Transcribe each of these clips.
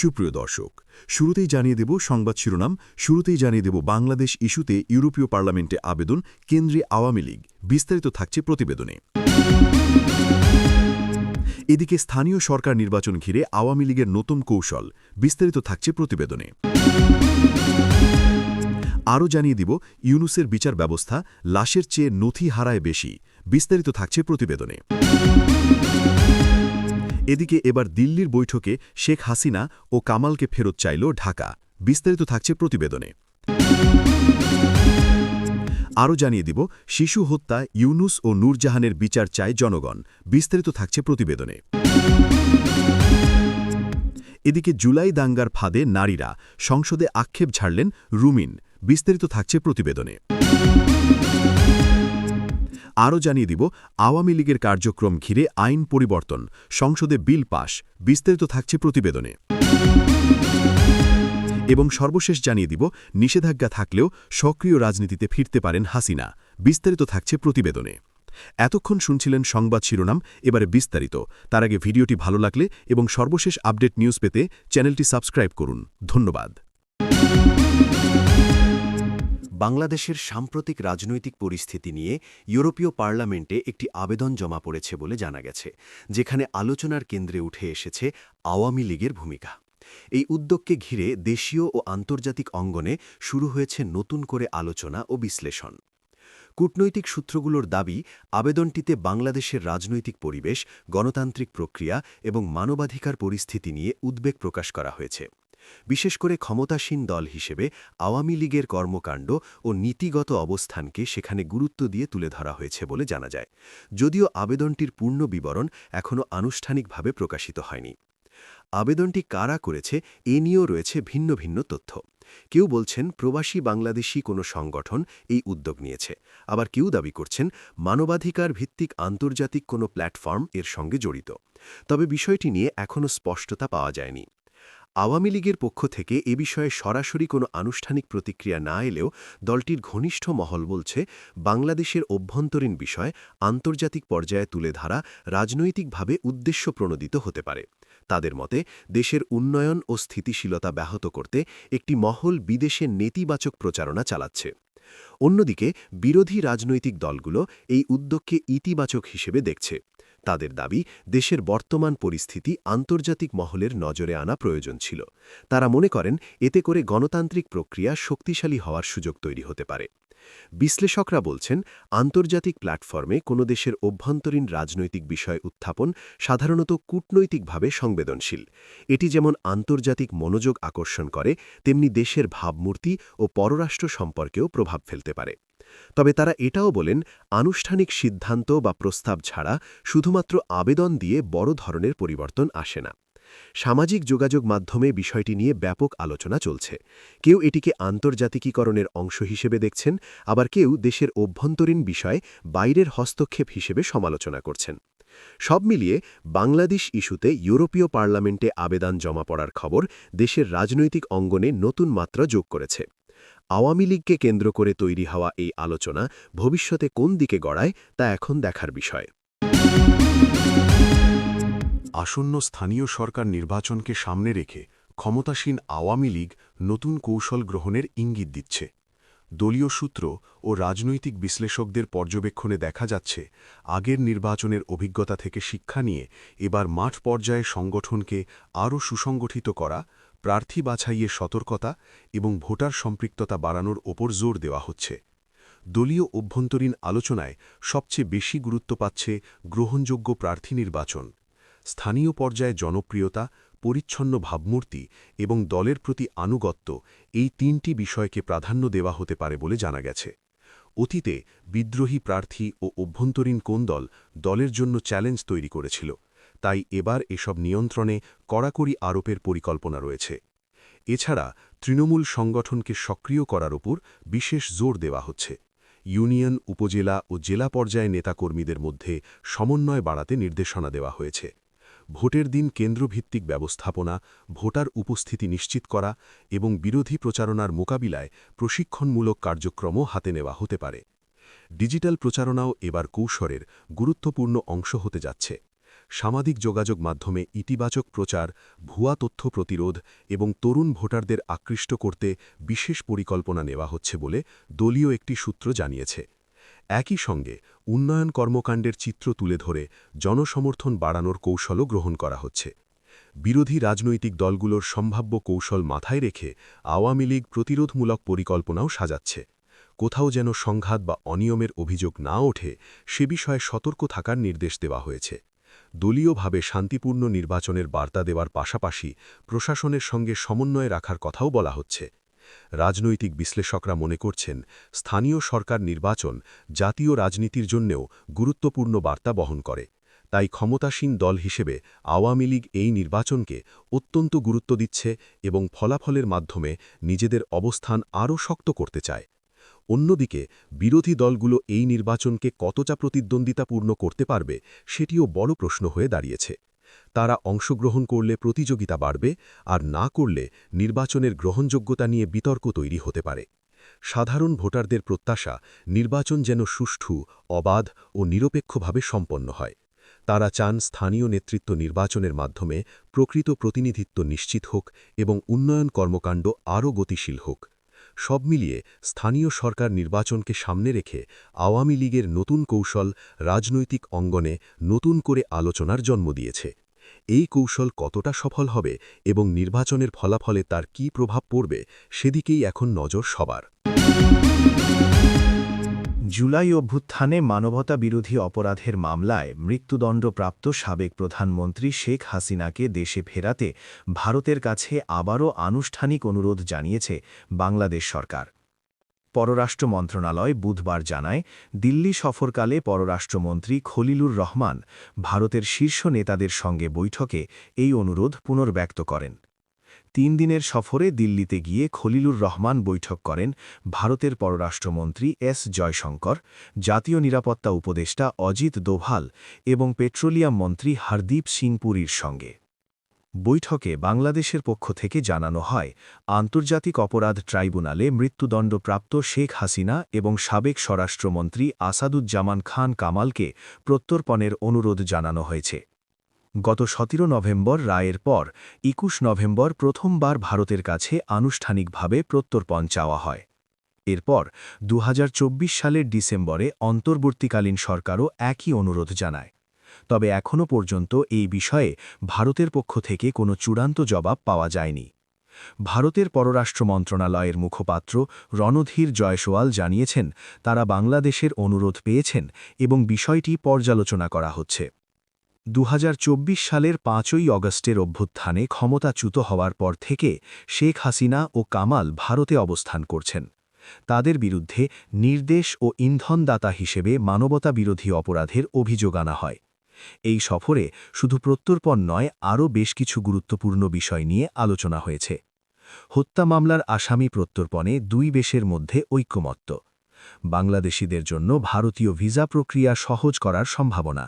সুপ্রিয় দর্শক, শুরুতেই জানিয়ে দেব সংবাদ শিরোনাম। শুরুতেই জানিয়ে দেব বাংলাদেশ ইস্যুতে ইউরোপীয় পার্লামেন্টে আবেদন কেন্দ্রে আওয়ামী লীগ। বিস্তারিত থাকছে প্রতিবেদনে। এদিকে স্থানীয় সরকার নির্বাচন ঘিরে আওয়ামী লীগের নতুন কৌশল। বিস্তারিত থাকছে প্রতিবেদনে। আরও জানিয়ে দিব ইউনূসের বিচার ব্যবস্থা লাশের চেয়ে নথি হারায় বেশি। বিস্তারিত থাকছে প্রতিবেদনে। এদিকে এবার দিল্লির বৈঠকে শেখ হাসিনা ও কামালকে ফেরত চাইল ঢাকা। বিস্তারিত থাকছে প্রতিবেদনে। আরও জানিয়ে দিব শিশু হত্যা ইউনূস ও নূরজাহানের বিচার চায় জনগণ। বিস্তারিত থাকছে প্রতিবেদনে। এদিকে জুলাই দাঙ্গার ফাঁদে নারীরা, সংসদে আক্ষেপ ঝাড়লেন রুমিন। বিস্তারিত থাকছে প্রতিবেদনে। আরও জানিয়ে দিব আওয়ামী লীগের কার্যক্রম ঘিরে আইন পরিবর্তন, সংসদে বিল পাশ। বিস্তারিত থাকছে প্রতিবেদনে। এবং সর্বশেষ জানিয়ে দিব নিষেধাজ্ঞা থাকলেও সক্রিয় রাজনীতিতে ফিরতে পারেন হাসিনা। বিস্তারিত থাকছে প্রতিবেদনে। এতক্ষণ শুনছিলেন সংবাদ শিরোনাম, এবারে বিস্তারিত। তার আগে ভিডিওটি ভালো লাগলে এবং সর্বশেষ আপডেট নিউজ পেতে চ্যানেলটি সাবস্ক্রাইব করুন। ধন্যবাদ। বাংলাদেশের সাম্প্রতিক রাজনৈতিক পরিস্থিতি নিয়ে ইউরোপীয় পার্লামেন্টে একটি আবেদন জমা পড়েছে বলে জানা গেছে, যেখানে আলোচনার কেন্দ্রে উঠে এসেছে আওয়ামী লীগের ভূমিকা। এই উদ্যোগকে ঘিরে দেশীয় ও আন্তর্জাতিক অঙ্গনে শুরু হয়েছে নতুন করে আলোচনা ও বিশ্লেষণ। কূটনৈতিক সূত্রগুলোর দাবি, আবেদনটিতে বাংলাদেশের রাজনৈতিক পরিবেশ, গণতান্ত্রিক প্রক্রিয়া এবং মানবাধিকার পরিস্থিতি নিয়ে উদ্বেগ প্রকাশ করা হয়েছে। বিশেষ করে ক্ষমতাসীন দল হিসেবে আওয়ামী লীগের কর্মকাণ্ড ও নীতিগত অবস্থানকে সেখানে গুরুত্ব দিয়ে তুলে ধরা হয়েছে বলে জানা যায়, যদিও আবেদনটির পূর্ণ বিবরণ এখনও আনুষ্ঠানিকভাবে প্রকাশিত হয়নি। আবেদনটি কারা করেছে এ নিয়েও রয়েছে ভিন্ন ভিন্ন তথ্য। কেউ বলছেন প্রবাসী বাংলাদেশি কোনো সংগঠন এই উদ্যোগ নিয়েছে, আবার কেউ দাবি করছেন মানবাধিকার ভিত্তিক আন্তর্জাতিক কোনো প্ল্যাটফর্ম এর সঙ্গে জড়িত। তবে বিষয়টি নিয়ে এখনও স্পষ্টতা পাওয়া যায়নি। আওয়ামী লীগের পক্ষ থেকে এ বিষয়ে সরাসরি কোনো আনুষ্ঠানিক প্রতিক্রিয়া না এলেও দলটির ঘনিষ্ঠ মহল বলছে, বাংলাদেশের অভ্যন্তরীণ বিষয় আন্তর্জাতিক পর্যায়ে তুলে ধরা রাজনৈতিকভাবে উদ্দেশ্যপ্রণোদিত হতে পারে। তাদের মতে, দেশের উন্নয়ন ও স্থিতিশীলতা ব্যাহত করতে একটি মহল বিদেশে নেতিবাচক প্রচারণা চালাচ্ছে। অন্যদিকে বিরোধী রাজনৈতিক দলগুলো এই উদ্যোগকে ইতিবাচক হিসেবে দেখছে। তাদের দাবি, দেশের বর্তমান পরিস্থিতি আন্তর্জাতিক মহলের নজরে আনা প্রয়োজন ছিল। তারা মনে করেন এতে করে গণতান্ত্রিক প্রক্রিয়া শক্তিশালী হওয়ার সুযোগ তৈরি হতে পারে। বিশ্লেষকরা বলছেন, আন্তর্জাতিক প্ল্যাটফর্মে কোনো দেশের অভ্যন্তরীণ রাজনৈতিক বিষয় উত্থাপন সাধারণত কূটনৈতিকভাবে সংবেদনশীল। এটি যেমন আন্তর্জাতিক মনোযোগ আকর্ষণ করে, তেমনি দেশের ভাবমূর্তি ও পররাষ্ট্র সম্পর্কেও প্রভাব ফেলতে পারে। তবে তারা এটাও বলেন, আনুষ্ঠানিক সিদ্ধান্ত বা প্রস্তাব ছাড়া শুধুমাত্র আবেদন দিয়ে বড় ধরনের পরিবর্তন আসে না। সামাজিক যোগাযোগ মাধ্যমে বিষয়টি নিয়ে ব্যাপক আলোচনা চলছে। কেউ এটিকে আন্তর্জাতিকীকরণের অংশ হিসেবে দেখছেন, আবার কেউ দেশের অভ্যন্তরীণ বিষয়ে বাইরের হস্তক্ষেপ হিসেবে সমালোচনা করছেন। সব মিলিয়ে বাংলাদেশ ইস্যুতে ইউরোপীয় পার্লামেন্টে আবেদন জমা পড়ার খবর দেশের রাজনৈতিক অঙ্গনে নতুন মাত্রা যোগ করেছে। আওয়ামী লীগকে কেন্দ্র করে তৈরি হওয়া এই আলোচনা ভবিষ্যতে কোন দিকে গড়ায় তা এখন দেখার বিষয়। আসন্ন স্থানীয় সরকার নির্বাচনকে সামনে রেখে ক্ষমতাসীন আওয়ামী লীগ নতুন কৌশল গ্রহণের ইঙ্গিত দিচ্ছে। দলীয় সূত্র ও রাজনৈতিক বিশ্লেষকদের পর্যবেক্ষণে দেখা যাচ্ছে, আগের নির্বাচনের অভিজ্ঞতা থেকে শিক্ষা নিয়ে এবার মাঠ পর্যায়ে সংগঠনকে আরও সুসংগঠিত করা, প্রার্থী বাছাইয়ে সতর্কতা এবং ভোটার সম্পৃক্ততা বাড়ানোর ওপর জোর দেওয়া হচ্ছে। দলীয় অভ্যন্তরীণ আলোচনায় সবচেয়ে বেশি গুরুত্ব পাচ্ছে গ্রহণযোগ্য প্রার্থী নির্বাচন। স্থানীয় পর্যায়ে জনপ্রিয়তা, পরিচ্ছন্ন ভাবমূর্তি এবং দলের প্রতি আনুগত্য, এই তিনটি বিষয়কে প্রাধান্য দেওয়া হতে পারে বলে জানা গেছে। অতীতে বিদ্রোহী প্রার্থী ও অভ্যন্তরীণ কোন দল দলের জন্য চ্যালেঞ্জ তৈরি করেছিল, তাই এবার এসব নিয়ন্ত্রণে কড়াকড়ি আরোপের পরিকল্পনা রয়েছে। এছাড়া তৃণমূল সংগঠনকে সক্রিয় করার উপর বিশেষ জোর দেওয়া হচ্ছে। ইউনিয়ন, উপজেলা ও জেলা পর্যায়ে নেতাকর্মীদের মধ্যে সমন্বয় বাড়াতে নির্দেশনা দেওয়া হয়েছে। ভোটের দিন কেন্দ্রভিত্তিক ব্যবস্থাপনা, ভোটার উপস্থিতি নিশ্চিত করা এবং বিরোধী প্রচারণার মোকাবিলায় প্রশিক্ষণমূলক কার্যক্রমও হাতে নেওয়া হতে পারে। ডিজিটাল প্রচারণাও এবার কৌশলের গুরুত্বপূর্ণ অংশ হতে যাচ্ছে। সামাজিক যোগাযোগ মাধ্যমে ইতিবাচক প্রচার, ভুয়া তথ্য প্রতিরোধ এবং তরুণ ভোটারদের আকৃষ্ট করতে বিশেষ পরিকল্পনা নেওয়া হচ্ছে বলে দলীয় একটি সূত্র জানিয়েছে। একই সঙ্গে উন্নয়ন কর্মকাণ্ডের চিত্র তুলে ধরে জনসমর্থন বাড়ানোর কৌশলও গ্রহণ করা হচ্ছে। বিরোধী রাজনৈতিক দলগুলোর সম্ভাব্য কৌশল মাথায় রেখে আওয়ামী লীগ প্রতিরোধমূলক পরিকল্পনাও সাজাচ্ছে। কোথাও যেন সংঘাত বা অনিয়মের অভিযোগ না ওঠে সে বিষয়ে সতর্ক থাকার নির্দেশ দেওয়া হয়েছে। দলীয়ভাবে শান্তিপূর্ণ নির্বাচনের বার্তা দেওয়ার পাশাপাশি প্রশাসনের সঙ্গে সমন্বয় রাখার কথাও বলা হচ্ছে। রাজনৈতিক বিশ্লেষকরা মনে করছেন, স্থানীয় সরকার নির্বাচন জাতীয় রাজনীতির জন্যেও গুরুত্বপূর্ণ বার্তা বহন করে। তাই ক্ষমতাসীন দল হিসেবে আওয়ামী লীগ এই নির্বাচনকে অত্যন্ত গুরুত্ব দিচ্ছে এবং ফলাফলের মাধ্যমে নিজেদের অবস্থান আরও শক্ত করতে চায়। অন্যদিকে বিরোধী দলগুলো এই নির্বাচনকে কতটা প্রতিদ্বন্দ্বিতাপূর্ণ করতে পারবে সেটিও বড় প্রশ্ন হয়ে দাঁড়িয়েছে। তারা অংশগ্রহণ করলে প্রতিযোগিতা বাড়বে, আর না করলে নির্বাচনের গ্রহণযোগ্যতা নিয়ে বিতর্ক তৈরি হতে পারে। সাধারণ ভোটারদের প্রত্যাশা নির্বাচন যেন সুষ্ঠু, অবাধ ও নিরপেক্ষভাবে সম্পন্ন হয়। তারা চান স্থানীয় নেতৃত্ব নির্বাচনের মাধ্যমে প্রকৃত প্রতিনিধিত্ব নিশ্চিত হোক এবং উন্নয়ন কর্মকাণ্ড আরও গতিশীল হোক। সব মিলিয়ে স্থানীয় সরকার নির্বাচনকে সামনে রেখে আওয়ামী লীগের নতুন কৌশল রাজনৈতিক অঙ্গনে নতুন করে আলোচনার জন্ম দিয়েছে। এই কৌশল কতটা সফল হবে এবং নির্বাচনের ফলাফলে তার কী প্রভাব পড়বে সেদিকেই এখন নজর সবার। জুলাই অভ্যুত্থানে মানবতাবিরোধী অপরাধের মামলায় মৃত্যুদণ্ডপ্রাপ্ত সাবেক প্রধানমন্ত্রী শেখ হাসিনাকে দেশে ফেরাতে ভারতের কাছে আবারও আনুষ্ঠানিক অনুরোধ জানিয়েছে বাংলাদেশ সরকার। পররাষ্ট্র মন্ত্রণালয় বুধবার জানায়, দিল্লি সফরকালে পররাষ্ট্রমন্ত্রী খলিলুর রহমান ভারতের শীর্ষ নেতাদের সঙ্গে বৈঠকে এই অনুরোধ পুনর্ব্যক্ত করেন। ৩ দিনের সফরে দিল্লিতে গিয়ে খলিলুর রহমান বৈঠক করেন ভারতের পররাষ্ট্রমন্ত্রী এস জয়শঙ্কর, জাতীয় নিরাপত্তা উপদেষ্টা অজিত দোভাল এবং পেট্রোলিয়াম মন্ত্রী হরদীপ সিং পুরীর সঙ্গে। বৈঠকে বাংলাদেশের পক্ষ থেকে জানানো হয়, আন্তর্জাতিক অপরাধ ট্রাইব্যুনালে মৃত্যুদণ্ডপ্রাপ্ত শেখ হাসিনা এবং সাবেক স্বরাষ্ট্রমন্ত্রী আসাদুজ্জামান খান কামালকে প্রত্যর্পণের অনুরোধ জানানো হয়েছে। গত ১৭ নভেম্বর রায়ের পর ২১ নভেম্বর প্রথমবার ভারতের কাছে আনুষ্ঠানিকভাবে প্রত্যর্পণ চাওয়া হয়। এরপর ২০২৪ সালের ডিসেম্বরে অন্তর্বর্তীকালীন সরকারও একই অনুরোধ জানায়। তবে এখনও পর্যন্ত এই বিষয়ে ভারতের পক্ষ থেকে কোনো চূড়ান্ত জবাব পাওয়া যায়নি। ভারতের পররাষ্ট্র মন্ত্রণালয়ের মুখপাত্র রণধীর জয়সওয়াল জানিয়েছেন, তারা বাংলাদেশের অনুরোধ পেয়েছেন এবং বিষয়টি পর্যালোচনা করা হচ্ছে। ২০২৪ সালের ৫ই অগস্টের অভ্যুত্থানে ক্ষমতাচ্যুত হওয়ার পর থেকে শেখ হাসিনা ও কামাল ভারতে অবস্থান করছেন। তাদের বিরুদ্ধে নির্দেশ ও ইন্ধনদাতা হিসেবে মানবতাবিরোধী অপরাধের অভিযোগ আনা হয়। এই সফরে শুধু প্রত্যর্পণ নয়, আরও বেশ কিছু গুরুত্বপূর্ণ বিষয় নিয়ে আলোচনা হয়েছে। হত্যা মামলার আসামি প্রত্যর্পণে দুই দেশের মধ্যে ঐকমত্য, বাংলাদেশিদের জন্য ভারতীয় ভিসা প্রক্রিয়া সহজ করার সম্ভাবনা,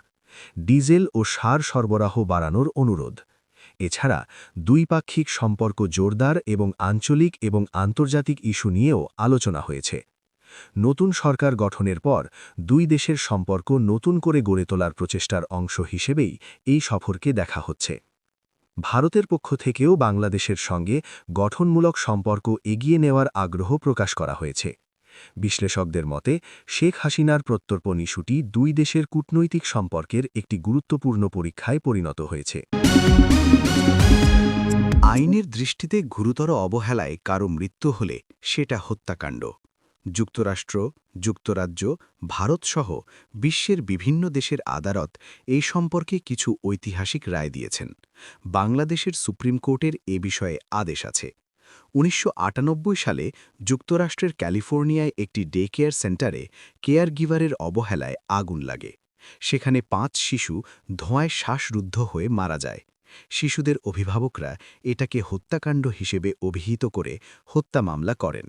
ডিজেল ও সার সরবরাহ বাড়ানোর অনুরোধ। এছাড়া দ্বিপাক্ষিক সম্পর্ক জোরদার এবং আঞ্চলিক এবং আন্তর্জাতিক ইস্যু নিয়েও আলোচনা হয়েছে। নতুন সরকার গঠনের পর দুই দেশের সম্পর্ক নতুন করে গড়ে তোলার প্রচেষ্টার অংশ হিসেবেই এই সফরকে দেখা হচ্ছে। ভারতের পক্ষ থেকেও বাংলাদেশের সঙ্গে গঠনমূলক সম্পর্ক এগিয়ে নেওয়ার আগ্রহ প্রকাশ করা হয়েছে। বিশ্লেষকদের মতে শেখ হাসিনার প্রত্যর্পণ ইস্যুটি দুই দেশের কূটনৈতিক সম্পর্কের একটি গুরুত্বপূর্ণ পরীক্ষায় পরিণত হয়েছে। আইনের দৃষ্টিতে গুরুতর অবহেলায় কারো মৃত্যু হলে সেটা হত্যাকাণ্ড। যুক্তরাষ্ট্র, যুক্তরাজ্য, ভারতসহ বিশ্বের বিভিন্ন দেশের আদালত এই সম্পর্কে কিছু ঐতিহাসিক রায় দিয়েছেন। বাংলাদেশের সুপ্রিম কোর্টের এ বিষয়ে আদেশ আছে। ১৯৯৮ সালে যুক্তরাষ্ট্রের ক্যালিফোর্নিয়ায় একটি ডে কেয়ার সেন্টারে কেয়ার গিভারের অবহেলায় আগুন লাগে। সেখানে ৫ শিশু ধোঁয়ায় শ্বাসরুদ্ধ হয়ে মারা যায়। শিশুদের অভিভাবকরা এটাকে হত্যাকাণ্ড হিসেবে অভিহিত করে হত্যা মামলা করেন।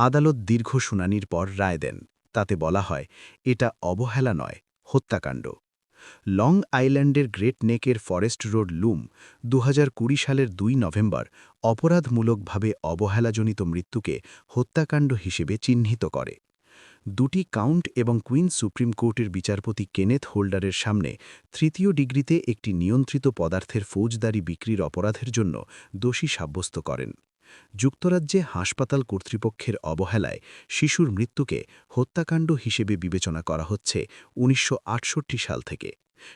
আদালত দীর্ঘ শুনানির পর রায় দেন। তাতে বলা হয়, এটা অবহেলা নয়, হত্যাকাণ্ড। লং আইল্যান্ডের গ্রেট নেকের ফরেস্ট রোড লুম ২০২০ সালের ২ নভেম্বর অপরাধমূলকভাবে অবহেলাজনিত মৃত্যুকে হত্যাকাণ্ড হিসেবে চিহ্নিত করে। 2টি কাউন্ট এবং কুইন্স সুপ্রিম কোর্টের বিচারপতি কেনেথ হোল্ডারের সামনে তৃতীয় ডিগ্রিতে একটি নিয়ন্ত্রিত পদার্থের ফৌজদারি বিক্রির অপরাধের জন্য দোষী সাব্যস্ত করেন। যুক্তরাজ্যে হাসপাতাল কর্তৃপক্ষের অবহেলায় শিশুর মৃত্যুকে হত্যাকাণ্ড হিসেবে বিবেচনা করা হচ্ছে ১৯৬৮ সাল থেকে।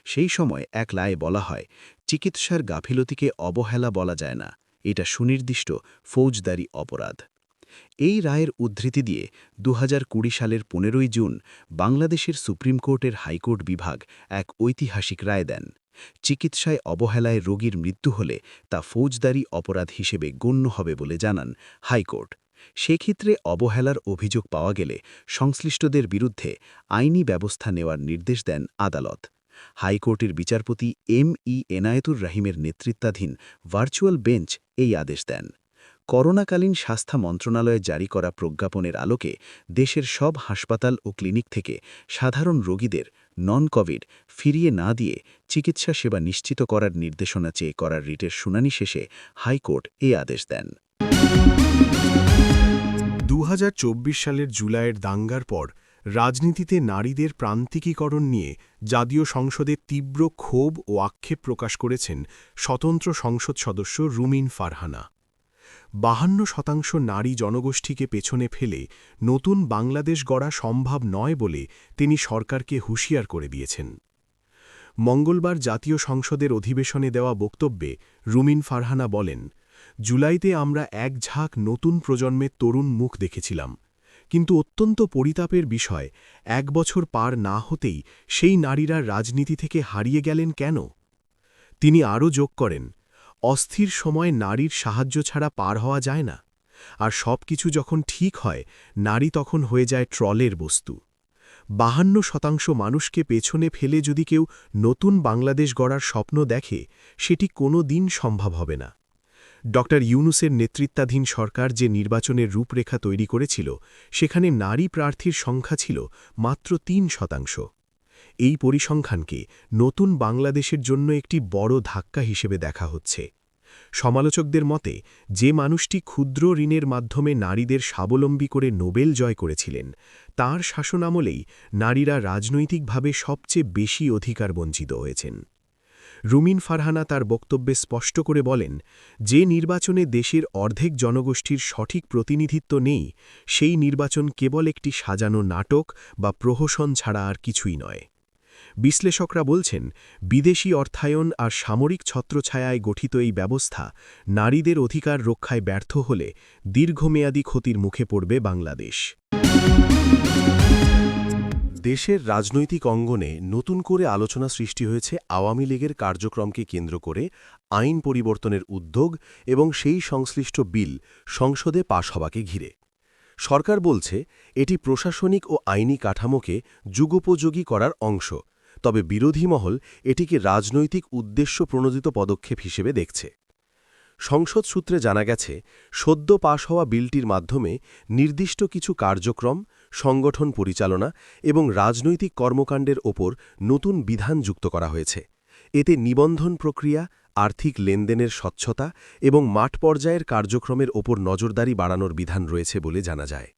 সেই সময় এক রায়ে বলা হয়, চিকিৎসার গাফিলতিকে অবহেলা বলা যায় না, এটা সুনির্দিষ্ট ফৌজদারি অপরাধ। এই রায়ের উদ্ধৃতি দিয়ে ২০২০ সালের ১৫ই জুন বাংলাদেশের সুপ্রিম কোর্টের হাইকোর্ট বিভাগ এক ঐতিহাসিক রায় দেন। চিকিৎসায় অবহেলায় রোগীর মৃত্যু হলে তা ফৌজদারি অপরাধ হিসেবে গণ্য হবে বলে জানান হাইকোর্ট। সেক্ষেত্রে অবহেলার অভিযোগ পাওয়া গেলে সংশ্লিষ্টদের বিরুদ্ধে আইনি ব্যবস্থা নেওয়ার নির্দেশ দেন আদালত। হাইকোর্টের বিচারপতি এম.ই. এনায়েতুর রহিমের নেতৃত্বাধীন ভার্চুয়াল বেঞ্চ এই আদেশ দেন। করোনাকালীন স্বাস্থ্য মন্ত্রণালয়ে জারি করা প্রজ্ঞাপনের আলোকে দেশের সব হাসপাতাল ও ক্লিনিক থেকে সাধারণ রোগীদের নন কোভিড ফিরিয়ে না দিয়ে চিকিৎসা সেবা নিশ্চিত করার নির্দেশনা চেয়ে করার রিটের শুনানি শেষে হাইকোর্ট এই আদেশ দেন। ২০২৪ সালের জুলাইয়ের দাঙ্গার পর রাজনীতিতে নারীদের প্রান্তিকীকরণ নিয়ে জাতীয় সংসদে তীব্র ক্ষোভ ও আক্ষেপ প্রকাশ করেছেন স্বতন্ত্র সংসদ সদস্য রুমিন ফারহানা। ৫২% নারী জনগোষ্ঠীকে পেছনে ফেলে নতুন বাংলাদেশ গড়া সম্ভব নয় বলে তিনি সরকারকে হুঁশিয়ার করে দিয়েছেন। মঙ্গলবার জাতীয় সংসদের অধিবেশনে দেওয়া বক্তব্যে রুমিন ফারহানা বলেন, জুলাইতে আমরা এক ঝাঁক নতুন প্রজন্মের তরুণ মুখ দেখেছিলাম, কিন্তু অত্যন্ত পরিতাপের বিষয় ১ বছর পার না হতেই সেই নারীরা রাজনীতি থেকে হারিয়ে গেলেন কেন? তিনি আরও যোগ করেন, অস্থির সময় নারীর সাহায্য ছাড়া পার হওয়া যায় না, আর সব কিছু যখন ঠিক হয় নারী তখন হয়ে যায় ট্রলের বস্তু। ৫২% মানুষকে পেছনে ফেলে যদি কেউ নতুন বাংলাদেশ গড়ার স্বপ্ন দেখে, সেটি কোনো দিন সম্ভব হবে না। ড. ইউনূসের নেতৃত্বাধীন সরকার যে নির্বাচনের রূপরেখা তৈরি করেছিল, সেখানে নারী প্রার্থীর সংখ্যা ছিল মাত্র ৩%। এই পরিসংখ্যানকে নতুন বাংলাদেশের জন্য একটি বড় ধাক্কা হিসেবে দেখা হচ্ছে। সমালোচকদের মতে, যে মানুষটি ক্ষুদ্র ঋণের মাধ্যমে নারীদের স্বাবলম্বী করে নোবেল জয় করেছিলেন, তাঁর শাসনামলেই নারীরা রাজনৈতিকভাবে সবচেয়ে বেশি অধিকার বঞ্চিত হয়েছেন। রুমিন ফারহানা তার বক্তব্যে স্পষ্ট করে বলেন, যে নির্বাচনে দেশের অর্ধেক জনগোষ্ঠীর সঠিক প্রতিনিধিত্ব নেই, সেই নির্বাচন কেবল একটি সাজানো নাটক বা প্রহসন ছাড়া আর কিছুই নয়। বিশ্লেষকরা বলছেন, বিদেশি অর্থায়ন আর সামরিক ছত্রছায়ায় গঠিত এই ব্যবস্থা নারীদের অধিকার রক্ষায় ব্যর্থ হলে দীর্ঘমেয়াদী ক্ষতির মুখে পড়বে বাংলাদেশ। দেশের রাজনৈতিক অঙ্গনে নতুন করে আলোচনা সৃষ্টি হয়েছে আওয়ামী লীগের কার্যক্রমকে কেন্দ্র করে আইন পরিবর্তনের উদ্যোগ এবং সেই সংশ্লিষ্ট বিল সংসদে পাশ হওয়াকে ঘিরে। সরকার বলছে, এটি প্রশাসনিক ও আইনি কাঠামোকে যুগোপযোগী করার অংশ, তবে বিরোধী মহল এটিকে রাজনৈতিক উদ্দেশ্য প্রণোদিত পদক্ষেপ হিসেবে দেখছে। সংসদ সূত্রে জানা গেছে, সদ্য পাশ হওয়া বিলটির মাধ্যমে নির্দিষ্ট কিছু কার্যক্রম, সংগঠন পরিচালনা এবং রাজনৈতিক কর্মকাণ্ডের ওপর নতুন বিধান যুক্ত করা হয়েছে। এতে নিবন্ধন প্রক্রিয়া, আর্থিক লেনদেনের স্বচ্ছতা এবং মাঠ পর্যায়ের কার্যক্রমের ওপর নজরদারি বাড়ানোর বিধান রয়েছে বলে জানা যায়।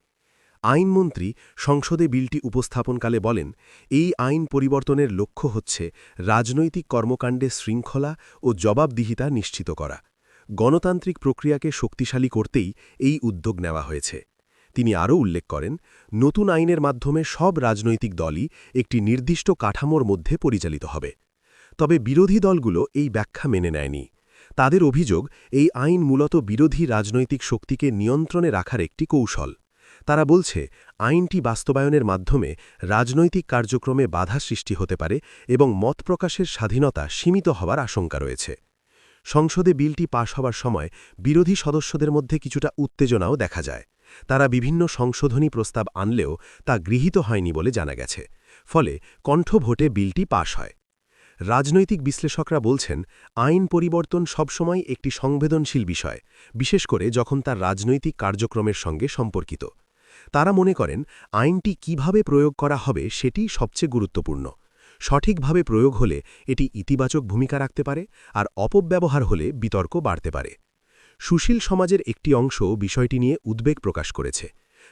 আইনমন্ত্রী সংসদে বিলটি উপস্থাপনকালে বলেন, এই আইন পরিবর্তনের লক্ষ্য হচ্ছে রাজনৈতিক কর্মকাণ্ডে শৃঙ্খলা ও জবাবদিহিতা নিশ্চিত করা। গণতান্ত্রিক প্রক্রিয়াকে শক্তিশালী করতেই এই উদ্যোগ নেওয়া হয়েছে। তিনি আরও উল্লেখ করেন, নতুন আইনের মাধ্যমে সব রাজনৈতিক দলই একটি নির্দিষ্ট কাঠামোর মধ্যে পরিচালিত হবে। তবে বিরোধী দলগুলো এই ব্যাখ্যা মেনে নেয়নি। তাদের অভিযোগ, এই আইন মূলত বিরোধী রাজনৈতিক শক্তিকে নিয়ন্ত্রণে রাখার একটি কৌশল। তারা বলছে, আইনটি বাস্তবায়নের মাধ্যমে রাজনৈতিক কার্যক্রমে বাধা সৃষ্টি হতে পারে এবং মত প্রকাশের স্বাধীনতা সীমিত হওয়ার আশঙ্কা রয়েছে। সংসদে বিলটি পাশ হওয়ার সময় বিরোধী সদস্যদের মধ্যে কিছুটা উত্তেজনাও দেখা যায়। তারা বিভিন্ন সংশোধনী প্রস্তাব আনলেও তা গৃহীত হয়নি বলে জানা গেছে। ফলে কণ্ঠভোটে বিলটি পাশ হয়। রাজনৈতিক বিশ্লেষকরা বলছেন, আইন পরিবর্তন সবসময় একটি সংবেদনশীল বিষয়, বিশেষ করে যখন তার রাজনৈতিক কার্যক্রমের সঙ্গে সম্পর্কিত। তারা মনে করেন, আইনটি কিভাবে প্রয়োগ করা হবে সেটিই সবচেয়ে গুরুত্বপূর্ণ। সঠিকভাবে প্রয়োগ হলে এটি ইতিবাচক ভূমিকা রাখতে পারে, আর অপব্যবহার হলে বিতর্ক বাড়তে পারে। সুশীল সমাজের একটি অংশ বিষয়টি নিয়ে উদ্বেগ প্রকাশ করেছে।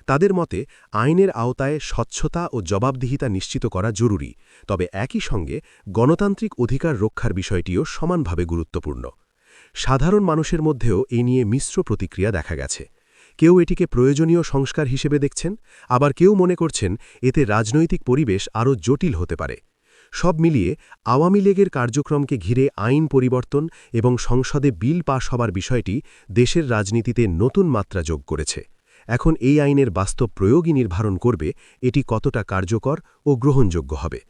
তাদের মতে আইনের আওতায় স্বচ্ছতা ও জবাবদিহিতা নিশ্চিত করা জরুরি, তবে একই সঙ্গে গণতান্ত্রিক অধিকার রক্ষার বিষয়টিও সমানভাবে গুরুত্বপূর্ণ। সাধারণ মানুষের মধ্যেও এ নিয়ে মিশ্র প্রতিক্রিয়া দেখা গেছে। কেউ এটিকে প্রয়োজনীয় সংস্কার হিসেবে দেখছেন, আবার কেউ মনে করছেন এতে রাজনৈতিক পরিবেশ আরও জটিল হতে পারে। সব মিলিয়ে আওয়ামী লীগের কার্যক্রমকে ঘিরে আইন পরিবর্তন এবং সংসদে বিল পাশ হবার বিষয়টি দেশের রাজনীতিতে নতুন মাত্রা যোগ করেছে। এখন এই আইনের বাস্তব প্রয়োগই নির্ধারণ করবে এটি কতটা কার্যকর ও গ্রহণযোগ্য হবে।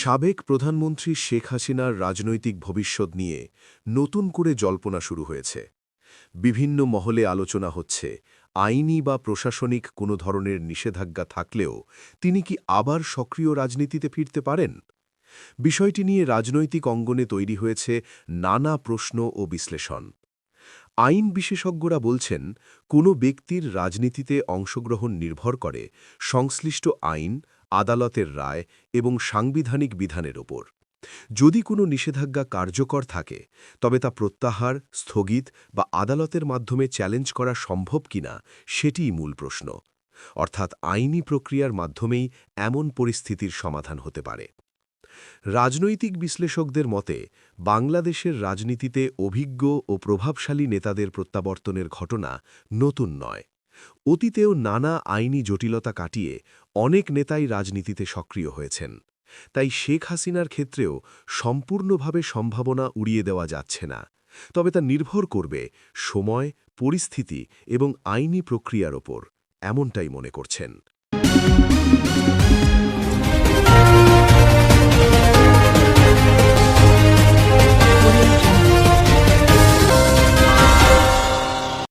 সাবেক প্রধানমন্ত্রী শেখ হাসিনার রাজনৈতিক ভবিষ্যৎ নিয়ে নতুন করে জল্পনা শুরু হয়েছে। বিভিন্ন মহলে আলোচনা হচ্ছে আইনি বা প্রশাসনিক কোনো ধরনের নিষেধাজ্ঞা থাকলেও তিনি কি আবার সক্রিয় রাজনীতিতে ফিরতে পারেন? বিষয়টি নিয়ে রাজনৈতিক অঙ্গনে তৈরি হয়েছে নানা প্রশ্ন ও বিশ্লেষণ। আইন বিশেষজ্ঞরা বলছেন, কোনো ব্যক্তির রাজনীতিতে অংশগ্রহণ নির্ভর করে সংশ্লিষ্ট আইন, আদালতের রায় এবং সাংবিধানিক বিধানের ওপর। যদি কোনো নিষেধাজ্ঞা কার্যকর থাকে, তবে তা প্রত্যাহার, স্থগিত বা আদালতের মাধ্যমে চ্যালেঞ্জ করা সম্ভব কিনা সেটিই মূল প্রশ্ন। অর্থাৎ আইনি প্রক্রিয়ার মাধ্যমেই এমন পরিস্থিতির সমাধান হতে পারে। রাজনৈতিক বিশ্লেষকদের মতে বাংলাদেশের রাজনীতিতে অভিজ্ঞ ও প্রভাবশালী নেতাদের প্রত্যাবর্তনের ঘটনা নতুন নয়। অতীতেও নানা আইনি জটিলতা কাটিয়ে অনেক নেতাই রাজনীতিতে সক্রিয় হয়েছেন। তাই শেখ হাসিনার ক্ষেত্রেও সম্পূর্ণভাবে সম্ভাবনা উড়িয়ে দেওয়া যাচ্ছে না, তবে তা নির্ভর করবে সময়, পরিস্থিতি এবং আইনি প্রক্রিয়ার ওপর, এমনটাই মনে করছেন।